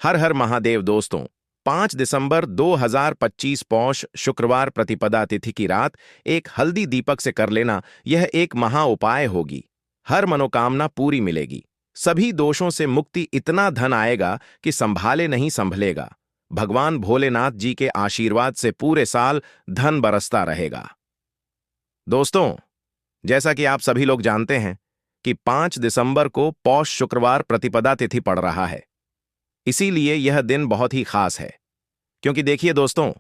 हर हर महादेव दोस्तों। 5 दिसंबर 2025 पौष शुक्रवार प्रतिपदा तिथि की रात एक हल्दी दीपक से कर लेना, यह एक महा उपाय होगी। हर मनोकामना पूरी मिलेगी, सभी दोषों से मुक्ति, इतना धन आएगा कि संभाले नहीं संभलेगा। भगवान भोलेनाथ जी के आशीर्वाद से पूरे साल धन बरसता रहेगा। दोस्तों, जैसा कि आप सभी लोग जानते हैं कि 5 दिसंबर को पौष शुक्रवार प्रतिपदा तिथि पड़ रहा है। इसीलिए यह दिन बहुत ही खास है, क्योंकि देखिए दोस्तों,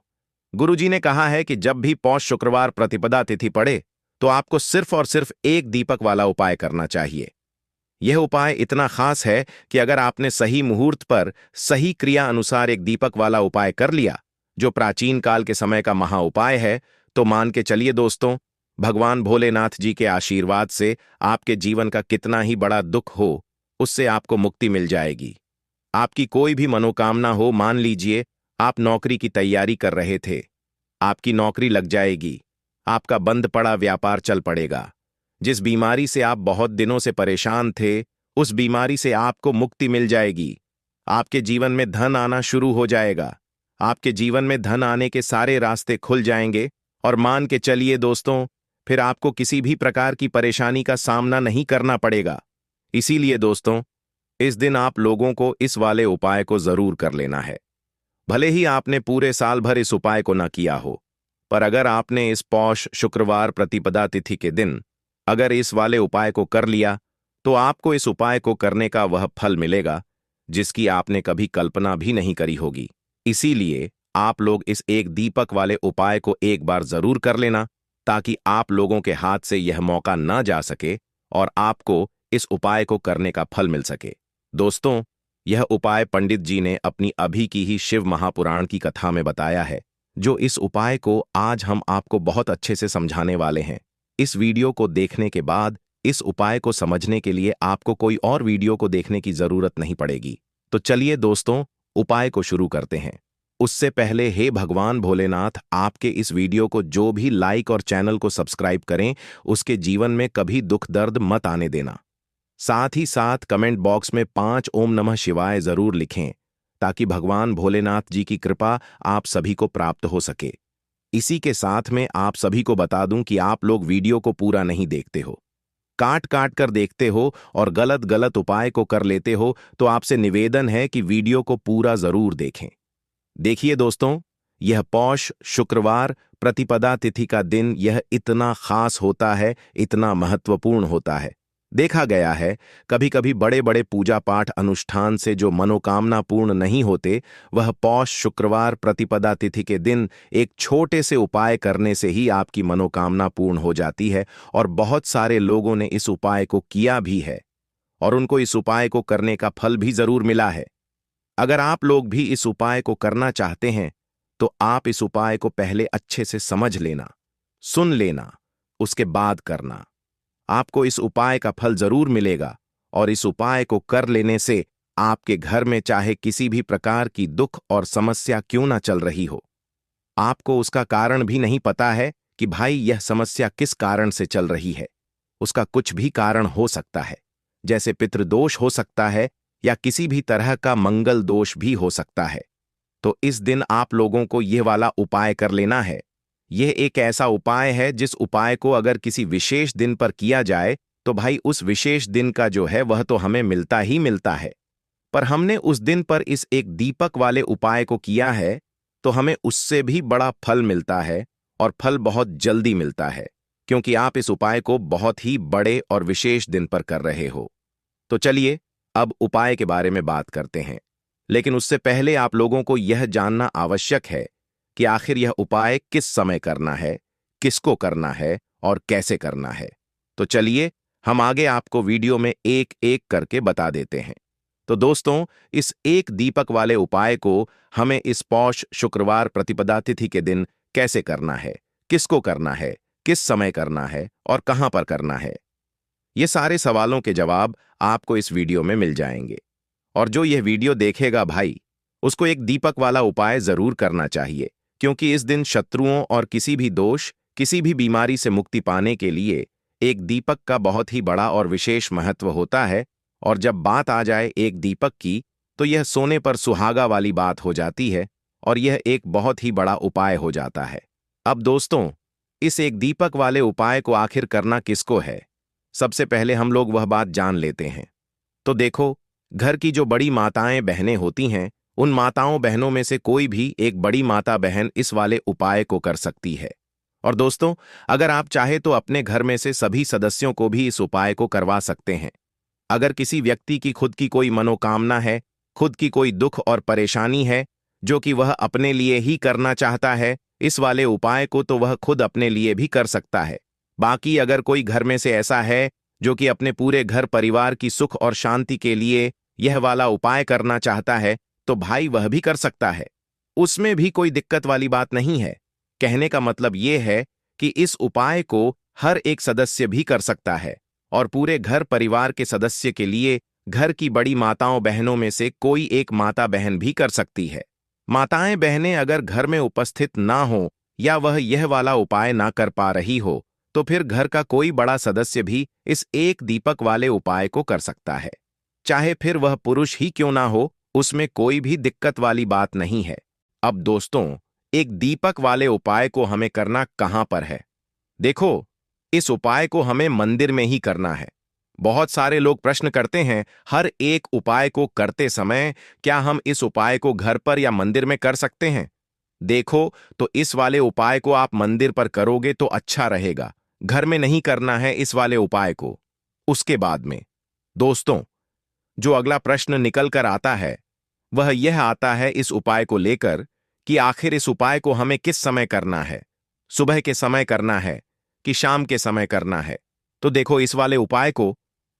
गुरुजी ने कहा है कि जब भी पौष शुक्रवार प्रतिपदा तिथि पड़े तो आपको सिर्फ और सिर्फ एक दीपक वाला उपाय करना चाहिए। यह उपाय इतना खास है कि अगर आपने सही मुहूर्त पर सही क्रिया अनुसार एक दीपक वाला उपाय कर लिया, जो प्राचीन काल के समय का महा उपाय है, तो मान के चलिए दोस्तों, भगवान भोलेनाथ जी के आशीर्वाद से आपके जीवन का कितना ही बड़ा दुख हो, उससे आपको मुक्ति मिल जाएगी। आपकी कोई भी मनोकामना हो, मान लीजिए आप नौकरी की तैयारी कर रहे थे, आपकी नौकरी लग जाएगी, आपका बंद पड़ा व्यापार चल पड़ेगा, जिस बीमारी से आप बहुत दिनों से परेशान थे, उस बीमारी से आपको मुक्ति मिल जाएगी। आपके जीवन में धन आना शुरू हो जाएगा, आपके जीवन में धन आने के सारे रास्ते खुल जाएंगे, और मान के चलिए दोस्तों, फिर आपको किसी भी प्रकार की परेशानी का सामना नहीं करना पड़ेगा। इसीलिए दोस्तों, इस दिन आप लोगों को इस वाले उपाय को जरूर कर लेना है। भले ही आपने पूरे साल भर इस उपाय को न किया हो, पर अगर आपने इस पौष शुक्रवार प्रतिपदा तिथि के दिन अगर इस वाले उपाय को कर लिया, तो आपको इस उपाय को करने का वह फल मिलेगा जिसकी आपने कभी कल्पना भी नहीं करी होगी। इसीलिए आप लोग इस एक दीपक वाले उपाय को एक बार जरूर कर लेना, ताकि आप लोगों के हाथ से यह मौका न जा सके और आपको इस उपाय को करने का फल मिल सके। दोस्तों, यह उपाय पंडित जी ने अपनी अभी की ही शिव महापुराण की कथा में बताया है, जो इस उपाय को आज हम आपको बहुत अच्छे से समझाने वाले हैं। इस वीडियो को देखने के बाद इस उपाय को समझने के लिए आपको कोई और वीडियो को देखने की जरूरत नहीं पड़ेगी। तो चलिए दोस्तों, उपाय को शुरू करते हैं। उससे पहले हे भगवान भोलेनाथ, आपके इस वीडियो को जो भी लाइक और चैनल को सब्सक्राइब करें, उसके जीवन में कभी दुख दर्द मत आने देना। साथ ही साथ कमेंट बॉक्स में 5 ओम नमः शिवाय जरूर लिखें, ताकि भगवान भोलेनाथ जी की कृपा आप सभी को प्राप्त हो सके। इसी के साथ में आप सभी को बता दूं कि आप लोग वीडियो को पूरा नहीं देखते हो, काट काट कर देखते हो और गलत गलत उपाय को कर लेते हो, तो आपसे निवेदन है कि वीडियो को पूरा जरूर देखें। देखिए दोस्तों, यह पौष शुक्रवार प्रतिपदा तिथि का दिन यह इतना खास होता है, इतना महत्वपूर्ण होता है। देखा गया है, कभी कभी बड़े बड़े पूजा पाठ अनुष्ठान से जो मनोकामना पूर्ण नहीं होते, वह पौष शुक्रवार प्रतिपदा तिथि के दिन एक छोटे से उपाय करने से ही आपकी मनोकामना पूर्ण हो जाती है। और बहुत सारे लोगों ने इस उपाय को किया भी है और उनको इस उपाय को करने का फल भी जरूर मिला है। अगर आप लोग भी इस उपाय को करना चाहते हैं, तो आप इस उपाय को पहले अच्छे से समझ लेना, सुन लेना, उसके बाद करना। आपको इस उपाय का फल जरूर मिलेगा, और इस उपाय को कर लेने से आपके घर में चाहे किसी भी प्रकार की दुख और समस्या क्यों ना चल रही हो, आपको उसका कारण भी नहीं पता है कि भाई यह समस्या किस कारण से चल रही है। उसका कुछ भी कारण हो सकता है, जैसे पितृदोष हो सकता है या किसी भी तरह का मंगल दोष भी हो सकता है। तो इस दिन आप लोगों को यह वाला उपाय कर लेना है। यह एक ऐसा उपाय है जिस उपाय को अगर किसी विशेष दिन पर किया जाए, तो भाई उस विशेष दिन का जो है वह तो हमें मिलता ही मिलता है। पर हमने उस दिन पर इस एक दीपक वाले उपाय को किया है, तो हमें उससे भी बड़ा फल मिलता है, और फल बहुत जल्दी मिलता है, क्योंकि आप इस उपाय को बहुत ही बड़े और विशेष दिन पर कर रहे हो। तो चलिए अब उपाय के बारे में बात करते हैं, लेकिन उससे पहले आप लोगों को यह जानना आवश्यक है कि आखिर यह उपाय किस समय करना है, किसको करना है और कैसे करना है। तो चलिए हम आगे आपको वीडियो में एक एक करके बता देते हैं। तो दोस्तों, इस एक दीपक वाले उपाय को हमें इस पौष शुक्रवार प्रतिपदा तिथि के दिन कैसे करना है, किसको करना है, किस समय करना है और कहां पर करना है, ये सारे सवालों के जवाब आपको इस वीडियो में मिल जाएंगे। और जो यह वीडियो देखेगा भाई, उसको एक दीपक वाला उपाय जरूर करना चाहिए, क्योंकि इस दिन शत्रुओं और किसी भी दोष, किसी भी बीमारी से मुक्ति पाने के लिए एक दीपक का बहुत ही बड़ा और विशेष महत्व होता है। और जब बात आ जाए एक दीपक की, तो तो यह सोने पर सुहागा वाली बात हो जाती है और यह एक बहुत ही बड़ा उपाय हो जाता है। अब दोस्तों, इस एक दीपक वाले उपाय को आखिर करना किसको है? सबसे पहले हम लोग वह बात जान लेते हैं। तो देखो, घर की जो बड़ी माताएं बहनें होती हैं, उन माताओं बहनों में से कोई भी एक बड़ी माता बहन इस वाले उपाय को कर सकती है। और दोस्तों, अगर आप चाहे तो अपने घर में से सभी सदस्यों को भी इस उपाय को करवा सकते हैं। अगर किसी व्यक्ति की खुद की कोई मनोकामना है, खुद की कोई दुख और परेशानी है जो कि वह अपने लिए ही करना चाहता है इस वाले उपाय को, तो वह खुद अपने लिए भी कर सकता है। बाकी अगर कोई घर में से ऐसा है जो कि अपने पूरे घर परिवार की सुख और शांति के लिए यह वाला उपाय करना चाहता है, तो भाई वह भी कर सकता है। उसमें भी कोई दिक्कत वाली बात नहीं है। कहने का मतलब यह है कि इस उपाय को हर एक सदस्य भी कर सकता है और पूरे घर परिवार के सदस्य के लिए घर की बड़ी माताओं बहनों में से कोई एक माता बहन भी कर सकती है। माताएं बहनें अगर घर में उपस्थित ना हो या वह यह वाला उपाय ना कर पा रही हो, तो फिर घर का कोई बड़ा सदस्य भी इस एक दीपक वाले उपाय को कर सकता है। चाहे फिर वह पुरुष ही क्यों ना हो, उसमें कोई भी दिक्कत वाली बात नहीं है। अब दोस्तों, एक दीपक वाले उपाय को हमें करना कहां पर है? देखो, इस उपाय को हमें मंदिर में ही करना है। बहुत सारे लोग प्रश्न करते हैं, हर एक उपाय को करते समय क्या हम इस उपाय को घर पर या मंदिर में कर सकते हैं? देखो, तो इस वाले उपाय को आप मंदिर पर करोगे तो अच्छा रहेगा। घर में नहीं करना है इस वाले उपाय को। उसके बाद में दोस्तों, जो अगला प्रश्न निकल कर आता है वह यह आता है इस उपाय को लेकर कि आखिर इस उपाय को हमें किस समय करना है? सुबह के समय करना है कि शाम के समय करना है? तो देखो, इस वाले उपाय को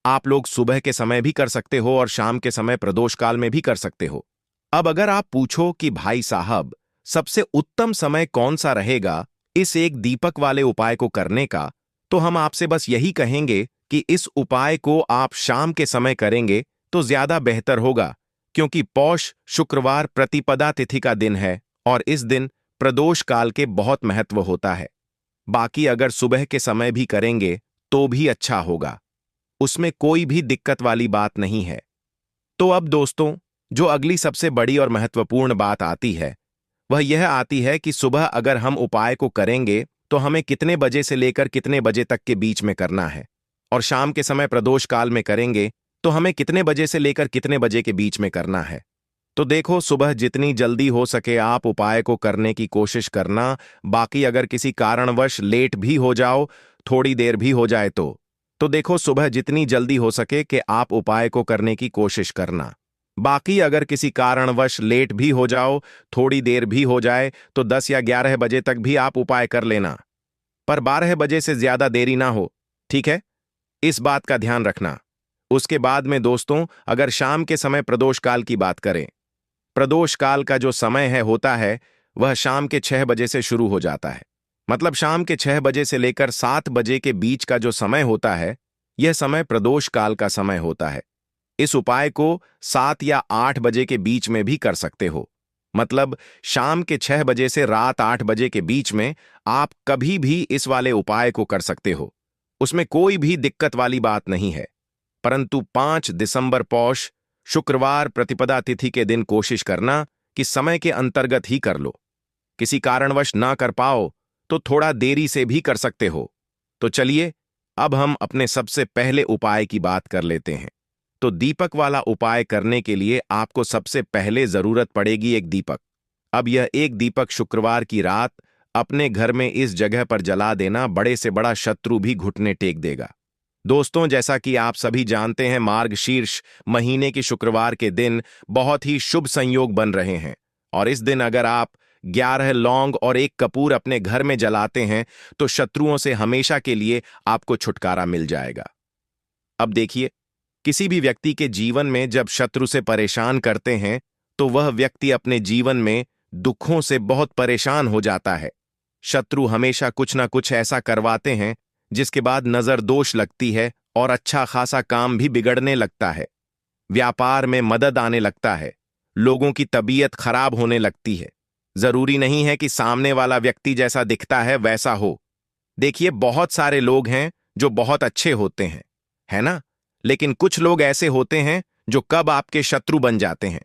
आप लोग सुबह के समय भी कर सकते हो और शाम के समय प्रदोष काल में भी कर सकते हो। अब अगर आप पूछो कि भाई साहब, सबसे उत्तम समय कौन सा रहेगा इस एक दीपक वाले उपाय को करने का, तो हम आपसे बस यही कहेंगे कि इस उपाय को आप शाम के समय करेंगे तो ज्यादा बेहतर होगा, क्योंकि पौष शुक्रवार प्रतिपदा तिथि का दिन है और इस दिन प्रदोष काल के बहुत महत्व होता है। बाकी अगर सुबह के समय भी करेंगे तो भी अच्छा होगा, उसमें कोई भी दिक्कत वाली बात नहीं है। तो अब दोस्तों, जो अगली सबसे बड़ी और महत्वपूर्ण बात आती है वह यह आती है कि सुबह अगर हम उपाय को करेंगे तो हमें कितने बजे से लेकर कितने बजे तक के बीच में करना है, और शाम के समय प्रदोष काल में करेंगे तो हमें कितने बजे से लेकर कितने बजे के बीच में करना है। तो देखो, सुबह जितनी जल्दी हो सके आप उपाय को करने की कोशिश करना। बाकी अगर किसी कारणवश लेट भी हो जाओ, थोड़ी देर भी हो जाए तो देखो, सुबह जितनी जल्दी हो सके कि आप उपाय को करने की कोशिश करना। बाकी अगर किसी कारणवश लेट भी हो जाओ, थोड़ी देर भी हो जाए, तो 10 या 11 बजे तक भी आप उपाय कर लेना, पर 12 बजे से ज्यादा देरी ना हो, ठीक है? इस बात का ध्यान रखना। उसके बाद में दोस्तों, अगर शाम के समय प्रदोष काल की बात करें, प्रदोष काल का जो समय होता है वह शाम के 6 बजे से शुरू हो जाता है। मतलब शाम के 6 बजे से लेकर 7 बजे के बीच का जो समय होता है, यह समय प्रदोष काल का समय होता है। इस उपाय को 7 या 8 बजे के बीच में भी कर सकते हो। मतलब शाम के 6 बजे से रात 8 बजे के बीच में आप कभी भी इस वाले उपाय को कर सकते हो, उसमें कोई भी दिक्कत वाली बात नहीं है। परंतु 5 दिसंबर पौष शुक्रवार प्रतिपदा तिथि के दिन कोशिश करना कि समय के अंतर्गत ही कर लो। किसी कारणवश ना कर पाओ तो थोड़ा देरी से भी कर सकते हो। तो चलिए, अब हम अपने सबसे पहले उपाय की बात कर लेते हैं। तो दीपक वाला उपाय करने के लिए आपको सबसे पहले जरूरत पड़ेगी एक दीपक। अब यह एक दीपक शुक्रवार की रात अपने घर में इस जगह पर जला देना, बड़े से बड़ा शत्रु भी घुटने टेक देगा। दोस्तों, जैसा कि आप सभी जानते हैं, मार्गशीर्ष महीने के शुक्रवार के दिन बहुत ही शुभ संयोग बन रहे हैं और इस दिन अगर आप 11 लौंग और एक कपूर अपने घर में जलाते हैं तो शत्रुओं से हमेशा के लिए आपको छुटकारा मिल जाएगा। अब देखिए, किसी भी व्यक्ति के जीवन में जब शत्रु से परेशान करते हैं तो वह व्यक्ति अपने जीवन में दुखों से बहुत परेशान हो जाता है। शत्रु हमेशा कुछ ना कुछ ऐसा करवाते हैं जिसके बाद नजर दोष लगती है और अच्छा खासा काम भी बिगड़ने लगता है। व्यापार में मदद आने लगता है, लोगों की तबीयत खराब होने लगती है। जरूरी नहीं है कि सामने वाला व्यक्ति जैसा दिखता है वैसा हो। देखिए, बहुत सारे लोग हैं जो बहुत अच्छे होते हैं, है ना? लेकिन कुछ लोग ऐसे होते हैं जो कब आपके शत्रु बन जाते हैं।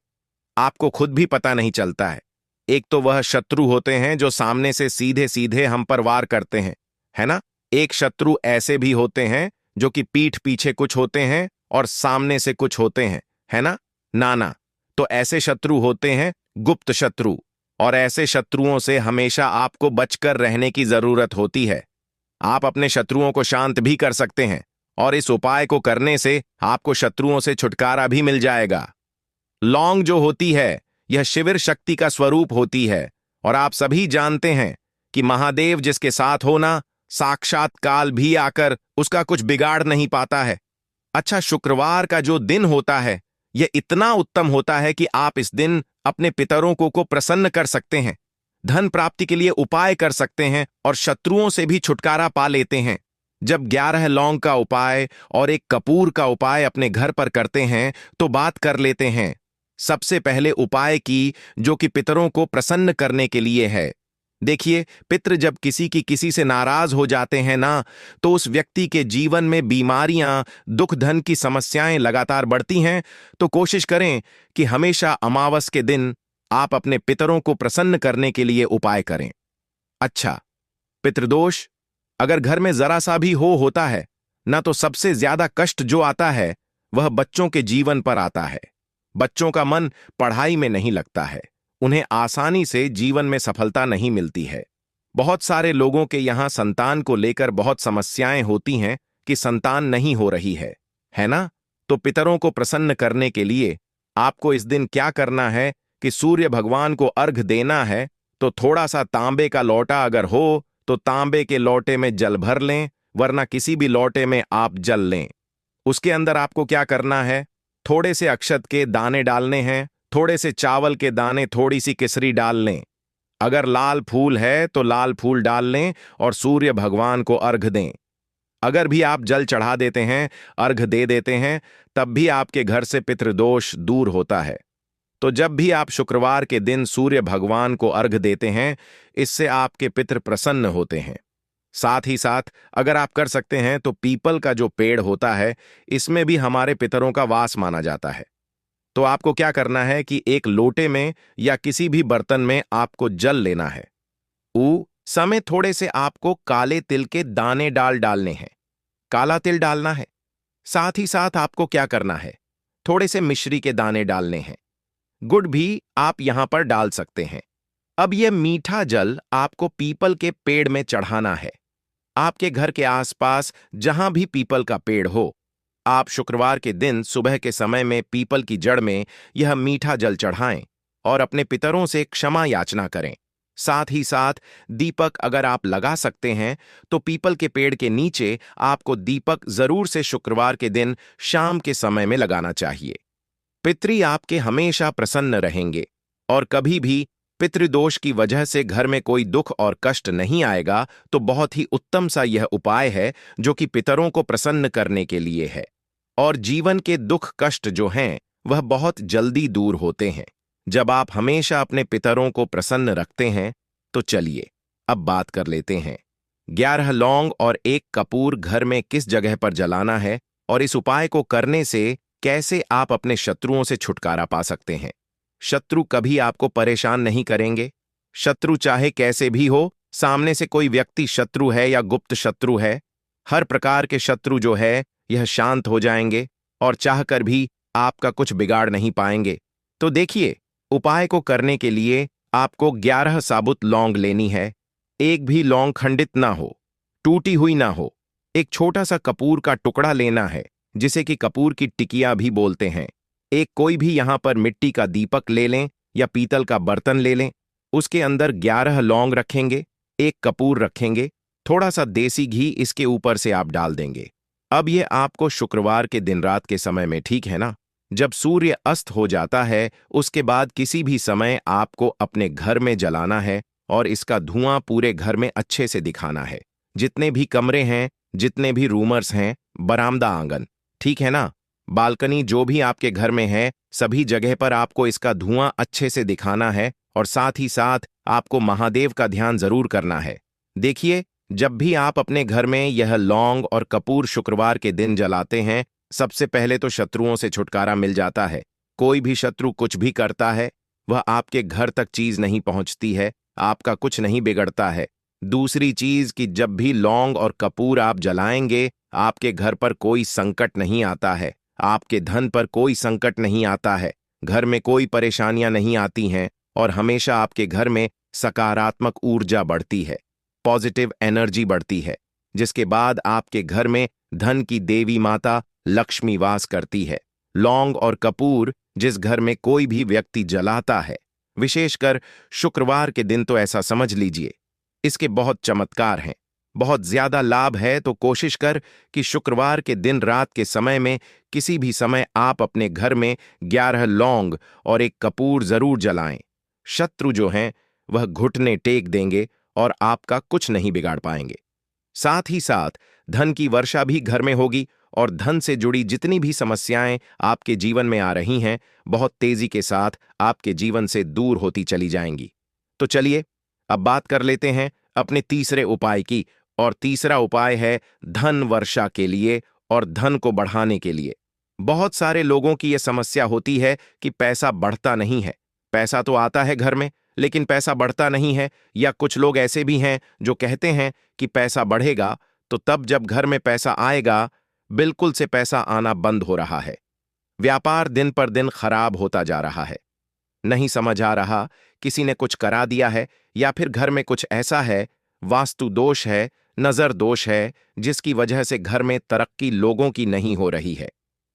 आपको खुद भी पता नहीं चलता है। एक तो वह शत्रु होते हैं जो सामने से सीधे सीधे हम पर वार करते हैं, है ना। एक शत्रु ऐसे भी होते हैं जो कि पीठ पीछे कुछ होते हैं और सामने से कुछ होते हैं, है ना। नाना, तो ऐसे शत्रु होते हैं गुप्त शत्रु, और ऐसे शत्रुओं से हमेशा आपको बचकर रहने की जरूरत होती है। आप अपने शत्रुओं को शांत भी कर सकते हैं, और इस उपाय को करने से आपको शत्रुओं से छुटकारा भी मिल जाएगा। लौंग जो होती है, यह शिविर शक्ति का स्वरूप होती है, और आप सभी जानते हैं कि महादेव जिसके साथ होना, साक्षात काल भी आकर उसका कुछ बिगाड़ नहीं पाता है। अच्छा, शुक्रवार का जो दिन होता है, यह इतना उत्तम होता है कि आप इस दिन अपने पितरों को प्रसन्न कर सकते हैं, धन प्राप्ति के लिए उपाय कर सकते हैं और शत्रुओं से भी छुटकारा पा लेते हैं। जब 11 लौंग का उपाय और एक कपूर का उपाय अपने घर पर करते हैं तो बात कर लेते हैं सबसे पहले उपाय की, जो कि पितरों को प्रसन्न करने के लिए है। देखिए, पितृ जब किसी से नाराज हो जाते हैं ना, तो उस व्यक्ति के जीवन में बीमारियां, दुख, धन की समस्याएं लगातार बढ़ती हैं। तो कोशिश करें कि हमेशा अमावस के दिन आप अपने पितरों को प्रसन्न करने के लिए उपाय करें। अच्छा, पितृदोष अगर घर में जरा सा भी होता है ना, तो सबसे ज्यादा कष्ट जो आता है वह बच्चों के जीवन पर आता है। बच्चों का मन पढ़ाई में नहीं लगता है, उन्हें आसानी से जीवन में सफलता नहीं मिलती है। बहुत सारे लोगों के यहां संतान को लेकर बहुत समस्याएं होती हैं कि संतान नहीं हो रही है ना। तो पितरों को प्रसन्न करने के लिए आपको इस दिन क्या करना है कि सूर्य भगवान को अर्घ देना है। तो थोड़ा सा तांबे का लोटा अगर हो तो तांबे के लोटे में जल भर लें, वरना किसी भी लोटे में आप जल लें। उसके अंदर आपको क्या करना है, थोड़े से अक्षत के दाने डालने हैं, थोड़े से चावल के दाने, थोड़ी सी केसरी डाल लें। अगर लाल फूल है तो लाल फूल डाल लें और सूर्य भगवान को अर्घ दें। अगर भी आप जल चढ़ा देते हैं, अर्घ दे देते हैं, तब भी आपके घर से पितृदोष दूर होता है। तो जब भी आप शुक्रवार के दिन सूर्य भगवान को अर्घ देते हैं, इससे आपके पितृ प्रसन्न होते हैं। साथ ही साथ अगर आप कर सकते हैं तो पीपल का जो पेड़ होता है, इसमें भी हमारे पितरों का वास माना जाता है। तो आपको क्या करना है कि एक लोटे में या किसी भी बर्तन में आपको जल लेना है। समय थोड़े से आपको काले तिल के दाने डालने हैं, काला तिल डालना है। साथ ही साथ आपको क्या करना है, थोड़े से मिश्री के दाने डालने हैं। गुड़ भी आप यहां पर डाल सकते हैं। अब यह मीठा जल आपको पीपल के पेड़ में चढ़ाना है। आपके घर के आसपास जहां भी पीपल का पेड़ हो, आप शुक्रवार के दिन सुबह के समय में पीपल की जड़ में यह मीठा जल चढ़ाएं और अपने पितरों से क्षमा याचना करें। साथ ही साथ दीपक अगर आप लगा सकते हैं तो पीपल के पेड़ के नीचे आपको दीपक जरूर से शुक्रवार के दिन शाम के समय में लगाना चाहिए। पितृ आपके हमेशा प्रसन्न रहेंगे और कभी भी पितृदोष की वजह से घर में कोई दुख और कष्ट नहीं आएगा। तो बहुत ही उत्तम सा यह उपाय है जो कि पितरों को प्रसन्न करने के लिए है, और जीवन के दुख कष्ट जो हैं वह बहुत जल्दी दूर होते हैं जब आप हमेशा अपने पितरों को प्रसन्न रखते हैं। तो चलिए अब बात कर लेते हैं 11 लौंग और 1 कपूर घर में किस जगह पर जलाना है, और इस उपाय को करने से कैसे आप अपने शत्रुओं से छुटकारा पा सकते हैं। शत्रु कभी आपको परेशान नहीं करेंगे। शत्रु चाहे कैसे भी हो, सामने से कोई व्यक्ति शत्रु है या गुप्त शत्रु है, हर प्रकार के शत्रु जो है यह शांत हो जाएंगे और चाहकर भी आपका कुछ बिगाड़ नहीं पाएंगे। तो देखिए, उपाय को करने के लिए आपको 11 साबुत लौंग लेनी है। एक भी लौंग खंडित ना हो, टूटी हुई ना हो। एक छोटा सा कपूर का टुकड़ा लेना है, जिसे कि कपूर की टिकिया भी बोलते हैं। एक कोई भी यहां पर मिट्टी का दीपक ले लें या पीतल का बर्तन ले लें। उसके अंदर 11 लौंग रखेंगे, 1 कपूर रखेंगे, थोड़ा सा देसी घी इसके ऊपर से आप डाल देंगे। अब ये आपको शुक्रवार के दिन रात के समय में, ठीक है ना, जब सूर्य अस्त हो जाता है, उसके बाद किसी भी समय आपको अपने घर में जलाना है और इसका धुआं पूरे घर में अच्छे से दिखाना है। जितने भी कमरे हैं, जितने भी रूमर्स हैं, बरामदा, आंगन, ठीक है ना, बालकनी, जो भी आपके घर में है, सभी जगह पर आपको इसका धुआं अच्छे से दिखाना है। और साथ ही साथ आपको महादेव का ध्यान जरूर करना है। देखिए, जब भी आप अपने घर में यह लौंग और कपूर शुक्रवार के दिन जलाते हैं, सबसे पहले तो शत्रुओं से छुटकारा मिल जाता है। कोई भी शत्रु कुछ भी करता है, वह आपके घर तक चीज नहीं पहुंचती है, आपका कुछ नहीं बिगड़ता है। दूसरी चीज कि जब भी लौंग और कपूर आप जलाएंगे, आपके घर पर कोई संकट नहीं आता है, आपके धन पर कोई संकट नहीं आता है, घर में कोई परेशानियां नहीं आती हैं और हमेशा आपके घर में सकारात्मक ऊर्जा बढ़ती है, पॉजिटिव एनर्जी बढ़ती है, जिसके बाद आपके घर में धन की देवी माता लक्ष्मी वास करती है। लौंग और कपूर जिस घर में कोई भी व्यक्ति जलाता है, विशेषकर शुक्रवार के दिन, तो ऐसा समझ लीजिए इसके बहुत चमत्कार हैं, बहुत ज्यादा लाभ है। तो कोशिश कर कि शुक्रवार के दिन रात के समय में किसी भी समय आप अपने घर में 11 लौंग और एक कपूर जरूर जलाएं। शत्रु जो हैं वह घुटने टेक देंगे और आपका कुछ नहीं बिगाड़ पाएंगे। साथ ही साथ धन की वर्षा भी घर में होगी और धन से जुड़ी जितनी भी समस्याएं आपके जीवन में आ रही हैं, बहुत तेजी के साथ आपके जीवन से दूर होती चली जाएंगी। तो चलिए अब बात कर लेते हैं अपने तीसरे उपाय की, और तीसरा उपाय है धन वर्षा के लिए और धन को बढ़ाने के लिए। बहुत सारे लोगों की यह समस्या होती है कि पैसा बढ़ता नहीं है। पैसा तो आता है घर में, लेकिन पैसा बढ़ता नहीं है। या कुछ लोग ऐसे भी हैं जो कहते हैं कि पैसा बढ़ेगा, तो तब जब घर में पैसा आएगा, बिल्कुल से पैसा आना बंद हो रहा है। व्यापार दिन पर दिन खराब होता जा रहा है। नहीं समझ आ रहा, किसी ने कुछ करा दिया है या फिर घर में कुछ ऐसा है, वास्तु दोष है, नजर दोष है, जिसकी वजह से घर में तरक्की लोगों की नहीं हो रही है।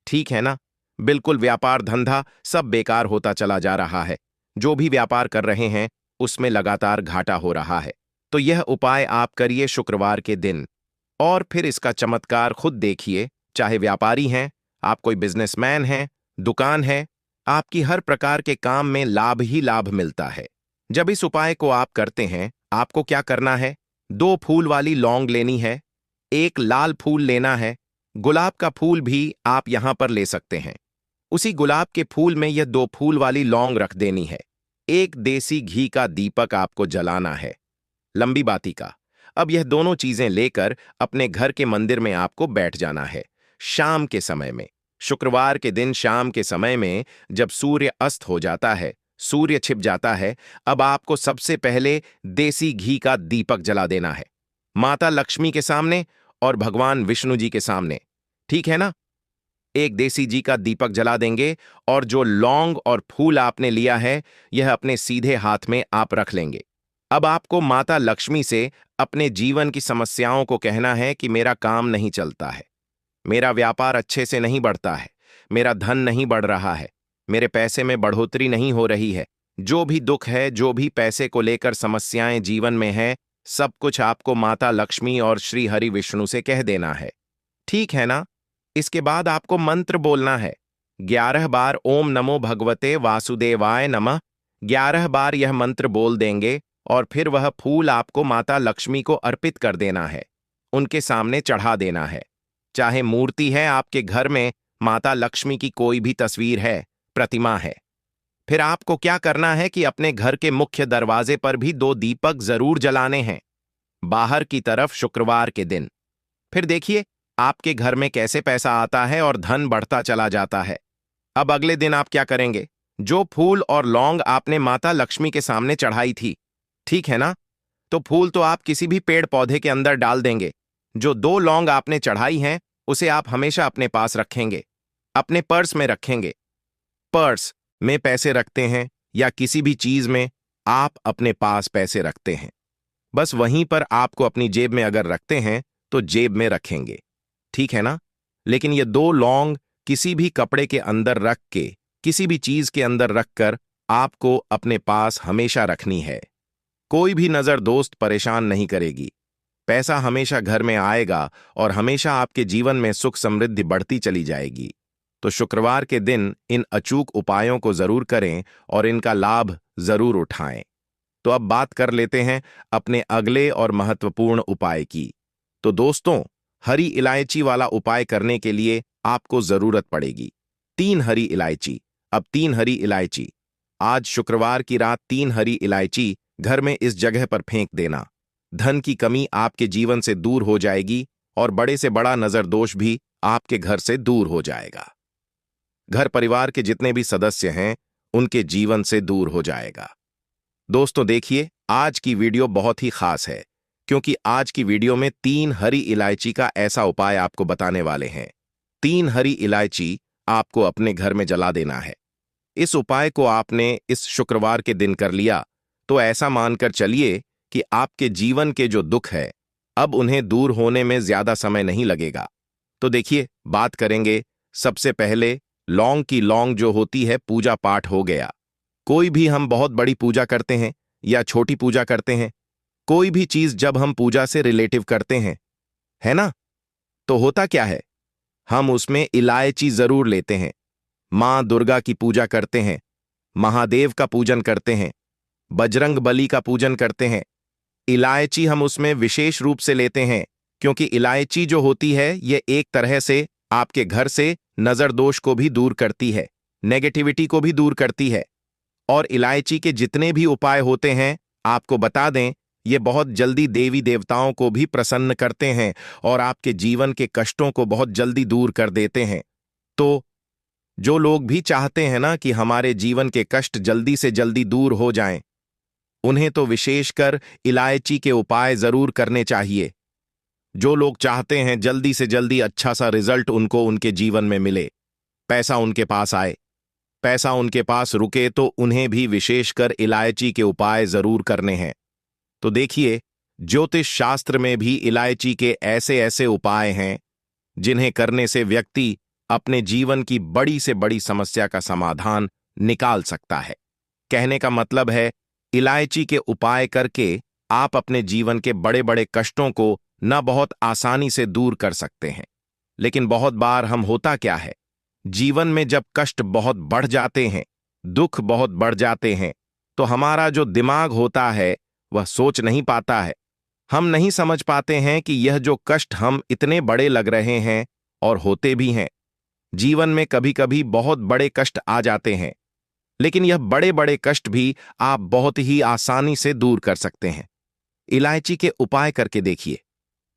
ठीक है ना? बिल्कुल व्यापार धंधा सब बेकार होता चला जा रहा है। जो भी व्यापार कर रहे हैं उसमें लगातार घाटा हो रहा है। तो यह उपाय आप करिए शुक्रवार के दिन, और फिर इसका चमत्कार खुद देखिए। चाहे व्यापारी हैं, आप कोई बिजनेसमैन हैं, दुकान है, आपकी हर प्रकार के काम में लाभ ही लाभ मिलता है। जब इस उपाय को आप करते हैं, आपको क्या करना है? 2 फूल वाली लौंग लेनी है, एक लाल फूल लेना है, गुलाब का फूल भी आप यहां पर ले सकते हैं। उसी गुलाब के फूल में यह 2 फूल वाली लौंग रख देनी है। एक देसी घी का दीपक आपको जलाना है, लंबी बाती का। अब यह दोनों चीजें लेकर अपने घर के मंदिर में आपको बैठ जाना है शाम के समय में। शुक्रवार के दिन शाम के समय में जब सूर्य अस्त हो जाता है, सूर्य छिप जाता है, अब आपको सबसे पहले देसी घी का दीपक जला देना है, माता लक्ष्मी के सामने और भगवान विष्णु जी के सामने। ठीक है ना? एक देसी घी का दीपक जला देंगे और जो लौंग और फूल आपने लिया है, यह अपने सीधे हाथ में आप रख लेंगे। अब आपको माता लक्ष्मी से अपने जीवन की समस्याओं को कहना है कि मेरा काम नहीं चलता है, मेरा व्यापार अच्छे से नहीं बढ़ता है, मेरा धन नहीं बढ़ रहा है, मेरे पैसे में बढ़ोतरी नहीं हो रही है। जो भी दुख है, जो भी पैसे को लेकर समस्याएं जीवन में है, सब कुछ आपको माता लक्ष्मी और श्री हरि विष्णु से कह देना है। ठीक है ना? इसके बाद आपको मंत्र बोलना है 11 बार, ओम नमो भगवते वासुदेवाय नमः। 11 बार यह मंत्र बोल देंगे और फिर वह फूल आपको माता लक्ष्मी को अर्पित कर देना है, उनके सामने चढ़ा देना है। चाहे मूर्ति है आपके घर में, माता लक्ष्मी की कोई भी तस्वीर है, प्रतिमा है, फिर आपको क्या करना है कि अपने घर के मुख्य दरवाजे पर भी 2 दीपक जरूर जलाने हैं, बाहर की तरफ शुक्रवार के दिन। फिर देखिए आपके घर में कैसे पैसा आता है और धन बढ़ता चला जाता है। अब अगले दिन आप क्या करेंगे? जो फूल और लौंग आपने माता लक्ष्मी के सामने चढ़ाई थी, ठीक है ना, तो फूल तो आप किसी भी पेड़ पौधे के अंदर डाल देंगे। जो 2 लौंग आपने चढ़ाई हैं, उसे आप हमेशा अपने पास रखेंगे, अपने पर्स में रखेंगे। पर्स में पैसे रखते हैं या किसी भी चीज में आप अपने पास पैसे रखते हैं, बस वहीं पर आपको अपनी जेब में अगर रखते हैं तो जेब में रखेंगे। ठीक है ना? लेकिन ये 2 लौंग किसी भी कपड़े के अंदर रख के, किसी भी चीज के अंदर रखकर आपको अपने पास हमेशा रखनी है। कोई भी नजर दोस्त परेशान नहीं करेगी। पैसा हमेशा घर में आएगा और हमेशा आपके जीवन में सुख समृद्धि बढ़ती चली जाएगी। तो शुक्रवार के दिन इन अचूक उपायों को जरूर करें और इनका लाभ जरूर उठाएं। तो अब बात कर लेते हैं अपने अगले और महत्वपूर्ण उपाय की। तो दोस्तों, हरी इलायची वाला उपाय करने के लिए आपको जरूरत पड़ेगी 3 हरी इलायची। अब 3 हरी इलायची, आज शुक्रवार की रात 3 हरी इलायची घर में इस जगह पर फेंक देना। धन की कमी आपके जीवन से दूर हो जाएगी और बड़े से बड़ा नजर दोष भी आपके घर से दूर हो जाएगा। घर परिवार के जितने भी सदस्य हैं उनके जीवन से दूर हो जाएगा। दोस्तों देखिए, आज की वीडियो बहुत ही खास है, क्योंकि आज की वीडियो में 3 हरी इलायची का ऐसा उपाय आपको बताने वाले हैं। 3 हरी इलायची आपको अपने घर में जला देना है। इस उपाय को आपने इस शुक्रवार के दिन कर लिया तो ऐसा मानकर चलिए कि आपके जीवन के जो दुख है अब उन्हें दूर होने में ज्यादा समय नहीं लगेगा। तो देखिए, बात करेंगे सबसे पहले लौंग की। लौंग जो होती है पूजा पाठ हो गया। कोई भी हम बहुत बड़ी पूजा करते हैं या छोटी पूजा करते हैं, कोई भी चीज जब हम पूजा से रिलेटिव करते हैं, है ना, तो होता क्या है, हम उसमें इलायची जरूर लेते हैं। मां दुर्गा की पूजा करते हैं, महादेव का पूजन करते हैं, बजरंग बली का पूजन करते हैं। इलायची हम उसमें विशेष रूप से लेते हैं, क्योंकि इलायची जो होती है ये एक तरह से आपके घर से नजर दोष को भी दूर करती है, नेगेटिविटी को भी दूर करती है। और इलायची के जितने भी उपाय होते हैं आपको बता दें, ये बहुत जल्दी देवी देवताओं को भी प्रसन्न करते हैं और आपके जीवन के कष्टों को बहुत जल्दी दूर कर देते हैं। तो जो लोग भी चाहते हैं ना कि हमारे जीवन के कष्ट जल्दी से जल्दी दूर हो जाएं, उन्हें तो विशेषकर इलायची के उपाय जरूर करने चाहिए। जो लोग चाहते हैं जल्दी से जल्दी अच्छा सा रिजल्ट उनको उनके जीवन में मिले, पैसा उनके पास आए, पैसा उनके पास रुके, तो उन्हें भी विशेषकर इलायची के उपाय जरूर करने हैं। तो देखिए, ज्योतिष शास्त्र में भी इलायची के ऐसे ऐसे उपाय हैं जिन्हें करने से व्यक्ति अपने जीवन की बड़ी से बड़ी समस्या का समाधान निकाल सकता है। कहने का मतलब है, इलायची के उपाय करके आप अपने जीवन के बड़े बड़े कष्टों को न बहुत आसानी से दूर कर सकते हैं। लेकिन बहुत बार हम होता क्या है, जीवन में जब कष्ट बहुत बढ़ जाते हैं, दुख बहुत बढ़ जाते हैं, तो हमारा जो दिमाग होता है वह सोच नहीं पाता है। हम नहीं समझ पाते हैं कि यह जो कष्ट हम इतने बड़े लग रहे हैं, और होते भी हैं। जीवन में कभी कभी बहुत बड़े कष्ट आ जाते हैं, लेकिन यह बड़े बड़े कष्ट भी आप बहुत ही आसानी से दूर कर सकते हैं। इलायची के उपाय करके देखिए।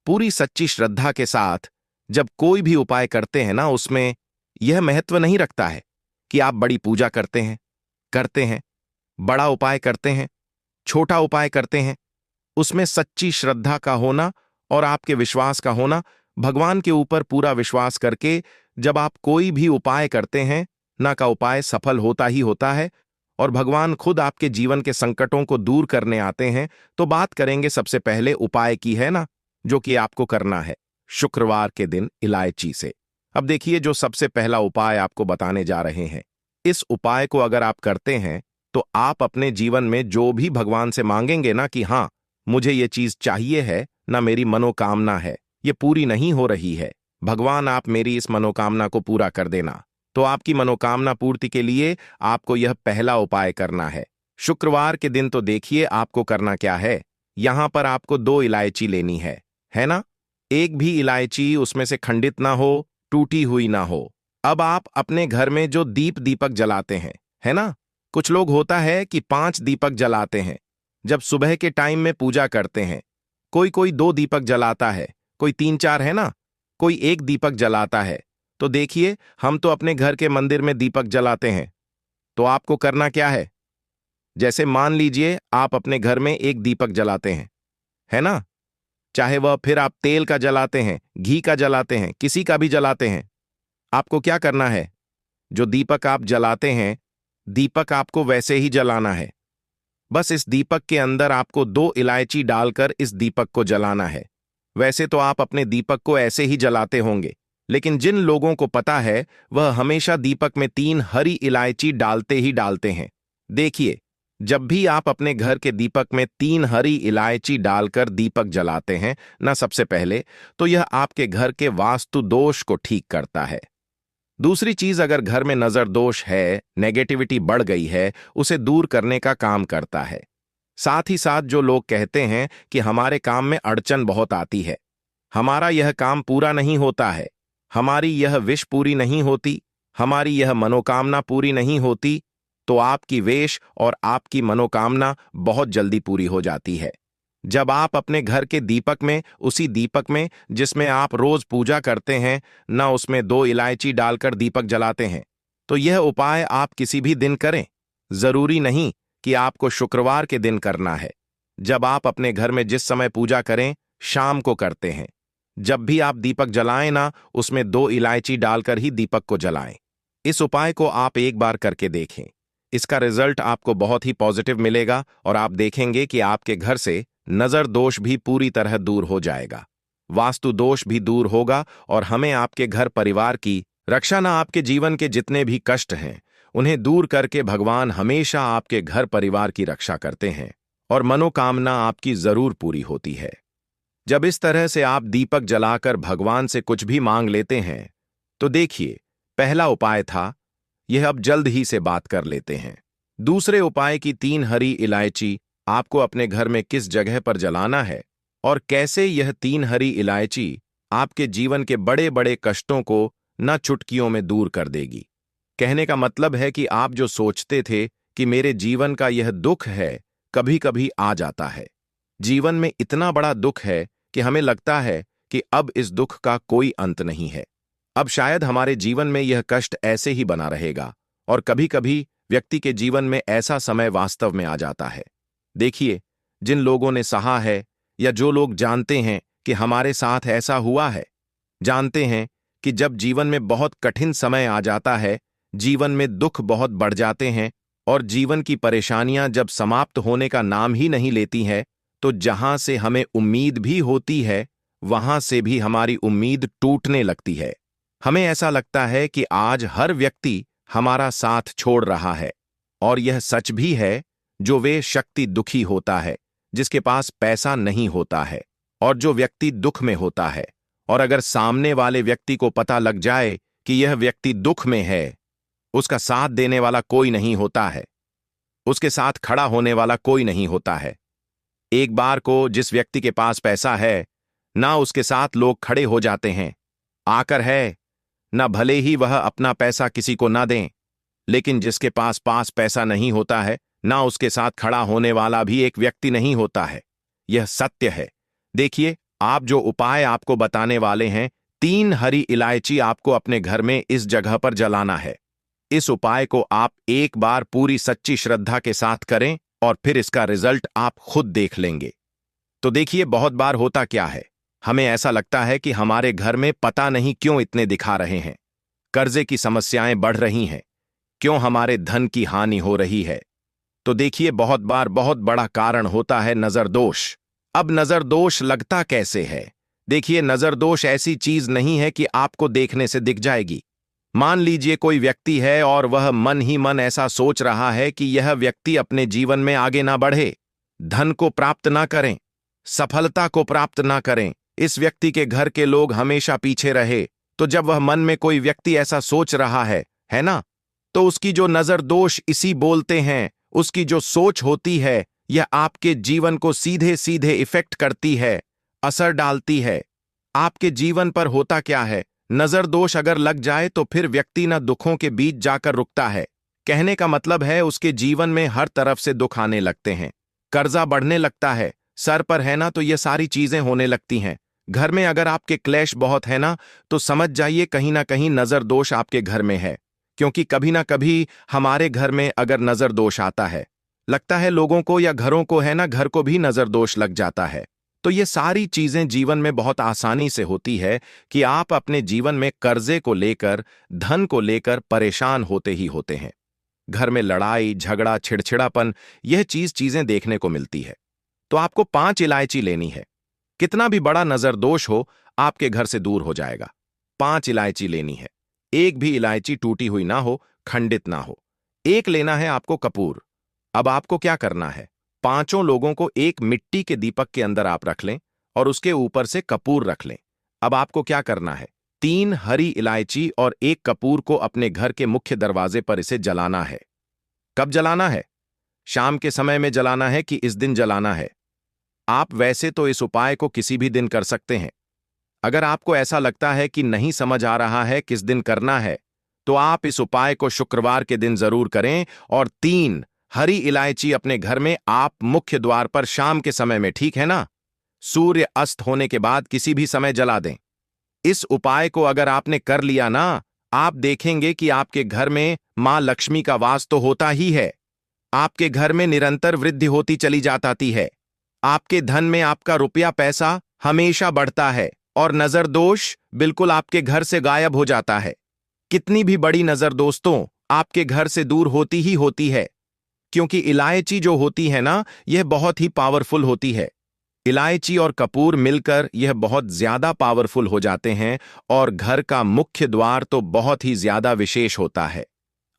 पूरी सच्ची श्रद्धा के साथ जब कोई भी उपाय करते हैं ना, उसमें यह महत्व नहीं रखता है कि आप बड़ी पूजा करते हैं, बड़ा उपाय करते हैं, छोटा उपाय करते हैं। उसमें सच्ची श्रद्धा का होना और आपके विश्वास का होना, भगवान के ऊपर पूरा विश्वास करके जब आप कोई भी उपाय करते हैं ना, का उपाय सफल होता ही होता है और भगवान खुद आपके जीवन के संकटों को दूर करने आते हैं। तो बात करेंगे सबसे पहले उपाय की, है ना, जो कि आपको करना है शुक्रवार के दिन इलायची से। अब देखिए, जो सबसे पहला उपाय आपको बताने जा रहे हैं, इस उपाय को अगर आप करते हैं तो आप अपने जीवन में जो भी भगवान से मांगेंगे ना कि हाँ मुझे ये चीज चाहिए है, ना मेरी मनोकामना है ये पूरी नहीं हो रही है, भगवान आप मेरी इस मनोकामना को पूरा कर देना। तो आपकी मनोकामना पूर्ति के लिए आपको यह पहला उपाय करना है शुक्रवार के दिन। तो देखिए आपको करना क्या है, यहां पर आपको 2 इलायची लेनी है ना। एक भी इलायची उसमें से खंडित ना हो, टूटी हुई ना हो। अब आप अपने घर में जो दीपक जलाते हैं, है ना, कुछ लोग होता है कि 5 दीपक जलाते हैं जब सुबह के टाइम में पूजा करते हैं। कोई 2 दीपक जलाता है, कोई 3-4, है ना, कोई 1 दीपक जलाता है। तो देखिए, हम तो अपने घर के मंदिर में दीपक जलाते हैं। तो आपको करना क्या है, जैसे मान लीजिए आप अपने घर में 1 दीपक जलाते हैं, है ना, चाहे वह फिर आप तेल का जलाते हैं, घी का जलाते हैं, किसी का भी जलाते हैं। आपको क्या करना है, जो दीपक आप जलाते हैं, दीपक आपको वैसे ही जलाना है। बस इस दीपक के अंदर आपको 2 इलायची डालकर इस दीपक को जलाना है। वैसे तो आप अपने दीपक को ऐसे ही जलाते होंगे, लेकिन जिन लोगों को पता है वह हमेशा दीपक में 3 हरी इलायची डालते ही डालते हैं। देखिए, जब भी आप अपने घर के दीपक में 3 हरी इलायची डालकर दीपक जलाते हैं ना, सबसे पहले तो यह आपके घर के वास्तु दोष को ठीक करता है। दूसरी चीज, अगर घर में नजर दोष है, नेगेटिविटी बढ़ गई है, उसे दूर करने का काम करता है। साथ ही साथ जो लोग कहते हैं कि हमारे काम में अड़चन बहुत आती है, हमारा यह काम पूरा नहीं होता है, हमारी यह विश पूरी नहीं होती, हमारी यह मनोकामना पूरी नहीं होती, तो आपकी वेश और आपकी मनोकामना बहुत जल्दी पूरी हो जाती है। जब आप अपने घर के दीपक में, उसी दीपक में जिसमें आप रोज पूजा करते हैं ना, उसमें 2 इलायची डालकर दीपक जलाते हैं, तो यह उपाय आप किसी भी दिन करें। जरूरी नहीं कि आपको शुक्रवार के दिन करना है। जब आप अपने घर में जिस समय पूजा करें, शाम को करते हैं। जब भी आप दीपक जलाएं ना, उसमें 2 इलायची डालकर ही दीपक को जलाएं। इस उपाय को आप एक बार करके देखें। इसका रिजल्ट आपको बहुत ही पॉजिटिव मिलेगा और आप देखेंगे कि आपके घर से नजर दोष भी पूरी तरह दूर हो जाएगा, वास्तु दोष भी दूर होगा और हमें आपके घर परिवार की रक्षा ना, आपके जीवन के जितने भी कष्ट हैं उन्हें दूर करके भगवान हमेशा आपके घर परिवार की रक्षा करते हैं और मनोकामना आपकी जरूर पूरी होती है। जब इस तरह से आप दीपक जलाकर भगवान से कुछ भी मांग लेते हैं तो देखिए, पहला उपाय था यह, अब जल्द ही से बात कर लेते हैं। दूसरे उपाय की 3 हरी इलायची आपको अपने घर में किस जगह पर जलाना है और कैसे यह 3 हरी इलायची आपके जीवन के बड़े बड़े कष्टों को न चुटकियों में दूर कर देगी। कहने का मतलब है कि आप जो सोचते थे कि मेरे जीवन का यह दुख है, कभी कभी आ जाता है। जीवन में इतना बड़ा दुख है कि हमें लगता है कि अब इस दुख का कोई अंत नहीं है। अब शायद हमारे जीवन में यह कष्ट ऐसे ही बना रहेगा और कभी कभी व्यक्ति के जीवन में ऐसा समय वास्तव में आ जाता है। देखिए, जिन लोगों ने सहा है या जो लोग जानते हैं कि हमारे साथ ऐसा हुआ है, जानते हैं कि जब जीवन में बहुत कठिन समय आ जाता है, जीवन में दुख बहुत बढ़ जाते हैं और जीवन की परेशानियां जब समाप्त होने का नाम ही नहीं लेती हैं, तो जहां से हमें उम्मीद भी होती है वहां से भी हमारी उम्मीद टूटने लगती है। हमें ऐसा लगता है कि आज हर व्यक्ति हमारा साथ छोड़ रहा है और यह सच भी है। जो वे शक्ति दुखी होता है जिसके पास पैसा नहीं होता है और जो व्यक्ति दुख में होता है, और अगर सामने वाले व्यक्ति को पता लग जाए कि यह व्यक्ति दुख में है, उसका साथ देने वाला कोई नहीं होता है, उसके साथ खड़ा होने वाला कोई नहीं होता है। एक बार को जिस व्यक्ति के पास पैसा है ना, उसके साथ लोग खड़े हो जाते हैं, आकर है ना, भले ही वह अपना पैसा किसी को ना दें, लेकिन जिसके पास पैसा नहीं होता है ना, उसके साथ खड़ा होने वाला भी एक व्यक्ति नहीं होता है। यह सत्य है। देखिए, आप जो उपाय आपको बताने वाले हैं, 3 हरी इलायची आपको अपने घर में इस जगह पर जलाना है। इस उपाय को आप एक बार पूरी सच्ची श्रद्धा के साथ करें और फिर इसका रिजल्ट आप खुद देख लेंगे। तो देखिए, बहुत बार होता क्या है, हमें ऐसा लगता है कि हमारे घर में पता नहीं क्यों इतने दिखा रहे हैं, कर्जे की समस्याएं बढ़ रही हैं, क्यों हमारे धन की हानि हो रही है। तो देखिए, बहुत बार बहुत बड़ा कारण होता है नजर दोष। अब नजर दोष लगता कैसे है? देखिए, नजर दोष ऐसी चीज नहीं है कि आपको देखने से दिख जाएगी। मान लीजिए कोई व्यक्ति है और वह मन ही मन ऐसा सोच रहा है कि यह व्यक्ति अपने जीवन में आगे ना बढ़े, धन को प्राप्त ना करें, सफलता को प्राप्त ना करें, इस व्यक्ति के घर के लोग हमेशा पीछे रहे। तो जब वह मन में कोई व्यक्ति ऐसा सोच रहा है ना, तो उसकी जो नजर दोष इसी बोलते हैं, उसकी जो सोच होती है, यह आपके जीवन को सीधे सीधे इफेक्ट करती है, असर डालती है। आपके जीवन पर होता क्या है, नजर दोष अगर लग जाए तो फिर व्यक्ति न दुखों के बीच जाकर रुकता है। कहने का मतलब है उसके जीवन में हर तरफ से दुख आने लगते हैं, कर्जा बढ़ने लगता है, सर पर है ना, तो ये सारी चीजें होने लगती हैं। घर में अगर आपके क्लेश बहुत है ना, तो समझ जाइए कहीं ना कहीं नजर दोष आपके घर में है। क्योंकि कभी ना कभी हमारे घर में अगर नजर दोष आता है, लगता है लोगों को या घरों को है ना, घर को भी नजर दोष लग जाता है। तो ये सारी चीजें जीवन में बहुत आसानी से होती है कि आप अपने जीवन में कर्जे को लेकर, धन को लेकर परेशान होते ही होते हैं। घर में लड़ाई झगड़ा छिड़छिड़ापन, यह चीजें देखने को मिलती है। तो आपको 5 इलायची लेनी है। कितना भी बड़ा नजर दोष हो, आपके घर से दूर हो जाएगा। 5 इलायची लेनी है। एक भी इलायची टूटी हुई ना हो, खंडित ना हो। एक लेना है आपको कपूर। अब आपको क्या करना है, 5 लोगों को एक मिट्टी के दीपक के अंदर आप रख लें और उसके ऊपर से कपूर रख लें। अब आपको क्या करना है, 3 हरी इलायची और 1 कपूर को अपने घर के मुख्य दरवाजे पर इसे जलाना है। कब जलाना है? शाम के समय में जलाना है कि इस दिन जलाना है? आप वैसे तो इस उपाय को किसी भी दिन कर सकते हैं। अगर आपको ऐसा लगता है कि नहीं समझ आ रहा है किस दिन करना है, तो आप इस उपाय को शुक्रवार के दिन जरूर करें और 3 हरी इलायची अपने घर में आप मुख्य द्वार पर शाम के समय में, ठीक है ना, सूर्य अस्त होने के बाद किसी भी समय जला दें। इस उपाय को अगर आपने कर लिया ना, आप देखेंगे कि आपके घर में मां लक्ष्मी का वास तो होता ही है। आपके घर में निरंतर वृद्धि होती चली जाती है। आपके धन में आपका रुपया पैसा हमेशा बढ़ता है और नजर दोष बिल्कुल आपके घर से गायब हो जाता है। कितनी भी बड़ी नजर दोस्तों आपके घर से दूर होती ही होती है, क्योंकि इलायची जो होती है ना, यह बहुत ही पावरफुल होती है। इलायची और कपूर मिलकर यह बहुत ज्यादा पावरफुल हो जाते हैं और घर का मुख्य द्वार तो बहुत ही ज्यादा विशेष होता है।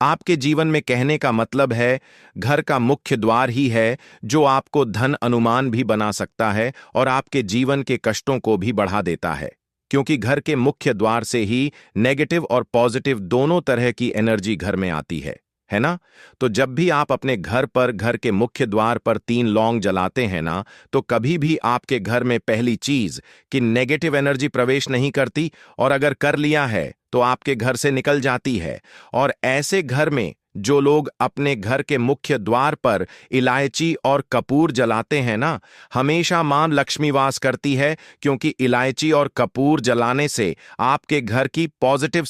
आपके जीवन में कहने का मतलब है घर का मुख्य द्वार ही है जो आपको धन अनुमान भी बना सकता है और आपके जीवन के कष्टों को भी बढ़ा देता है, क्योंकि घर के मुख्य द्वार से ही नेगेटिव और पॉजिटिव दोनों तरह की एनर्जी घर में आती है ना। तो जब भी आप अपने घर पर घर के मुख्य द्वार पर 3 लौंग जलाते हैं ना, तो कभी भी आपके घर में पहली चीज कि नेगेटिव एनर्जी प्रवेश नहीं करती, और अगर कर लिया है तो आपके घर से निकल जाती है। और ऐसे घर में जो लोग अपने घर के मुख्य द्वार पर इलायची और कपूर जलाते हैं ना, हमेशा मां लक्ष्मी वास करती है, क्योंकि इलायची और कपूर जलाने से आपके घर की पॉजिटिव